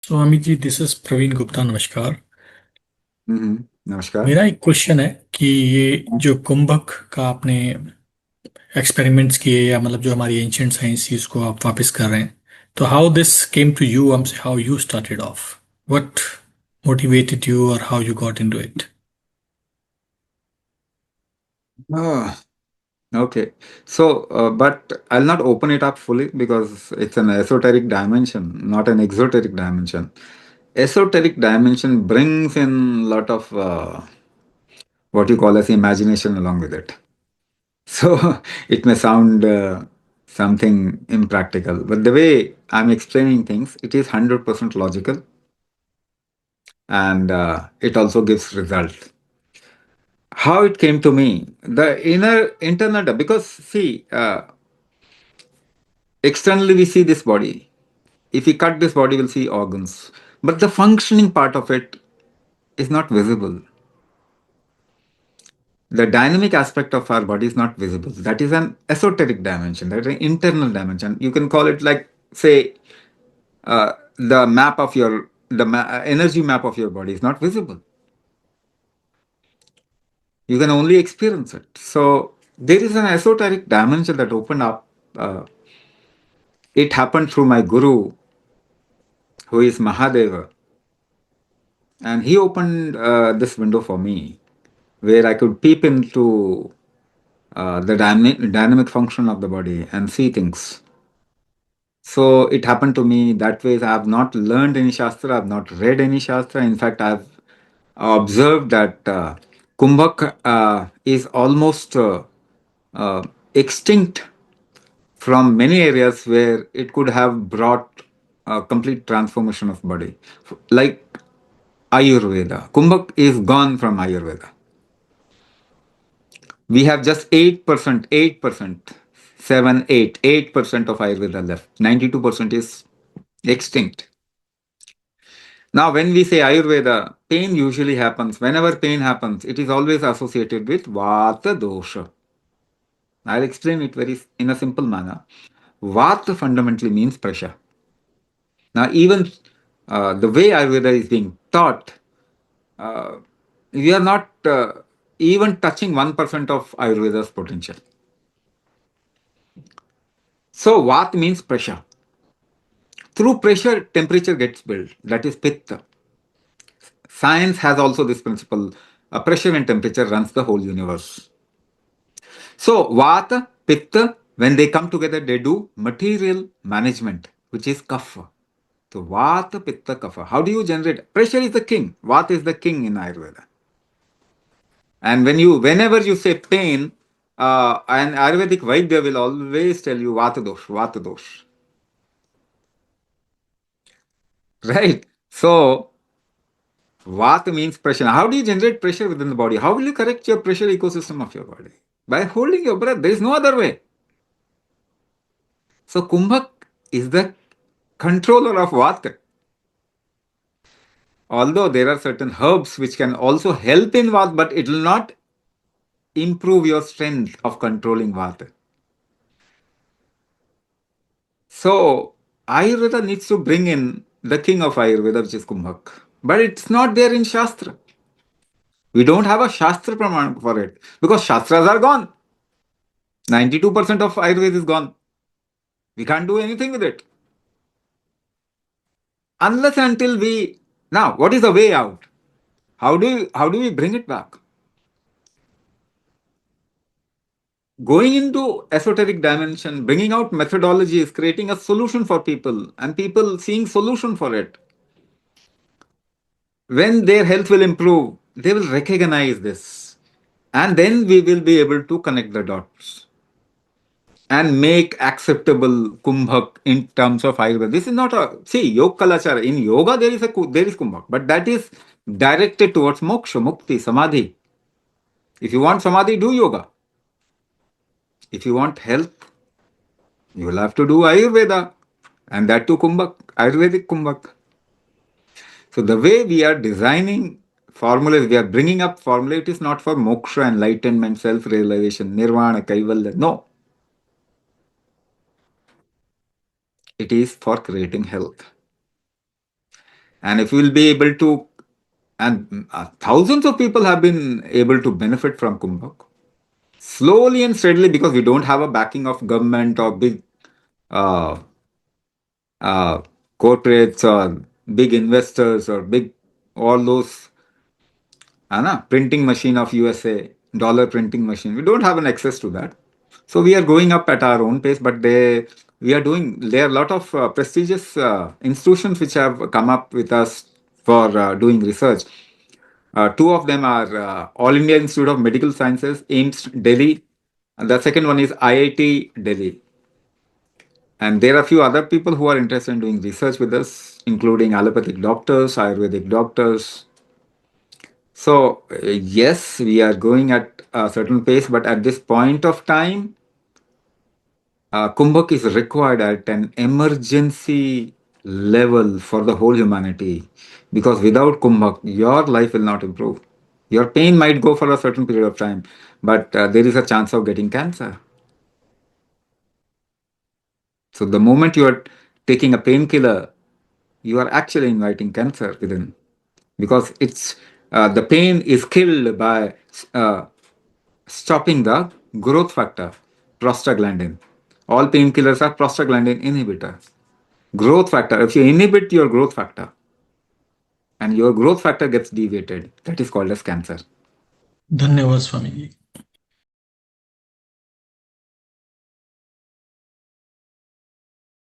Swami ji, this is Praveen Gupta. नमस्कार। नमस्कार। मेरा एक क्वेश्चन है कि ये जो कुंभक का आपने एक्सपेरिमेंट्स किए या मतलब जो हमारी एंशियंट साइंस चीज को आप वापस कर रहे हैं, तो how this came to you, how you started off, what motivated you और how you got into it? Oh, okay. But I'll not open it up fully because it's an esoteric dimension, not an exoteric dimension. Esoteric dimension brings in a lot of what you call as imagination along with it. So it may sound something impractical, but the way I'm explaining things, it is 100% logical and it also gives result. How it came to me, the internal, because see, externally we see this body. If we cut this body, we'll see organs. But the functioning part of it is not visible. The dynamic aspect of our body is not visible. That is an esoteric dimension, that is an internal dimension. You can call it like, say, the map of your, energy map of your body is not visible. You can only experience it. So there is an esoteric dimension that opened up. It happened through my guru, who is Mahadeva. And he opened this window for me where I could peep into the dynamic function of the body and see things. So it happened to me that way. I have not learned any Shastra, I have not read any Shastra. In fact, I have observed that Kumbhak is almost extinct from many areas where it could have brought a complete transformation of body. Like Ayurveda. Kumbhak is gone from Ayurveda. We have just 8%, 8%, 7, 8, 8% of Ayurveda left. 92% is extinct. Now, when we say Ayurveda, pain usually happens. Whenever pain happens, it is always associated with Vata dosha. I'll explain it very in a simple manner. Vata fundamentally means pressure. Now, even the way Ayurveda is being taught, uh, we are not even touching 1% of Ayurveda's potential. So, Vat means pressure. Through pressure, temperature gets built. That is Pitta. Science has also this principle. Pressure and temperature runs the whole universe. So, Vata, Pitta, when they come together, they do material management, which is Kapha. So, Vata, Pitta, Kapha. How do you generate? Pressure is the king. Vata is the king in Ayurveda. And whenever you say pain, an Ayurvedic Vaidya will always tell you Vata dosh, Vata dosh. Right? So, Vata means pressure. How do you generate pressure within the body? How will you correct your pressure ecosystem of your body? By holding your breath. There is no other way. So Kumbhak is the controller of Vata. Although there are certain herbs which can also help in Vata, but it will not improve your strength of controlling Vata. So Ayurveda needs to bring in the king of Ayurveda, which is Kumbhak. But it's not there in Shastra. We don't have a Shastra Praman for it because Shastras are gone. 92% of Ayurveda is gone. We can't do anything with it. Unless until we. Now, what is the way out? How do we bring it back? Going into esoteric dimension, bringing out methodologies, creating a solution for people, and people seeing solution for it. When their health will improve, they will recognize this. And then we will be able to connect the dots and make acceptable kumbhak in terms of Ayurveda. This is not a see yoga kalachara. In yoga, there is kumbhak, but that is directed towards moksha, mukti, samadhi. If you want samadhi, do yoga. If you want health, you will have to do Ayurveda, and that too kumbhak, Ayurvedic kumbhak. So the way we are designing formulas, we are bringing up formula. It is not for moksha, enlightenment, self-realization, nirvana, kaivalya. No, it is for creating health. And if we will be able to, and thousands of people have been able to benefit from Kumbhak slowly and steadily, because we don't have a backing of government or big uh, uh, corporates or big investors or big all those printing machine of USA, dollar printing machine. We don't have an access to that. So we are going up at our own pace, but we are doing, there are a lot of prestigious institutions which have come up with us for doing research. Two of them are All India Institute of Medical Sciences, AIMS Delhi. And the second one is IIT Delhi. And there are a few other people who are interested in doing research with us, including allopathic doctors, Ayurvedic doctors. So, yes, we are going at a certain pace, but at this point of time, Kumbhak is required at an emergency level for the whole humanity. Because without Kumbhak, your life will not improve. Your pain might go for a certain period of time, but there is a chance of getting cancer. So, the moment you are taking a painkiller, you are actually inviting cancer within, because it's the pain is killed by uh, stopping the growth factor, prostaglandin. All painkillers are prostaglandin inhibitors. Growth factor, if you inhibit your growth factor and your growth factor gets deviated, that is called as cancer. धन्यवाद स्वामी जी.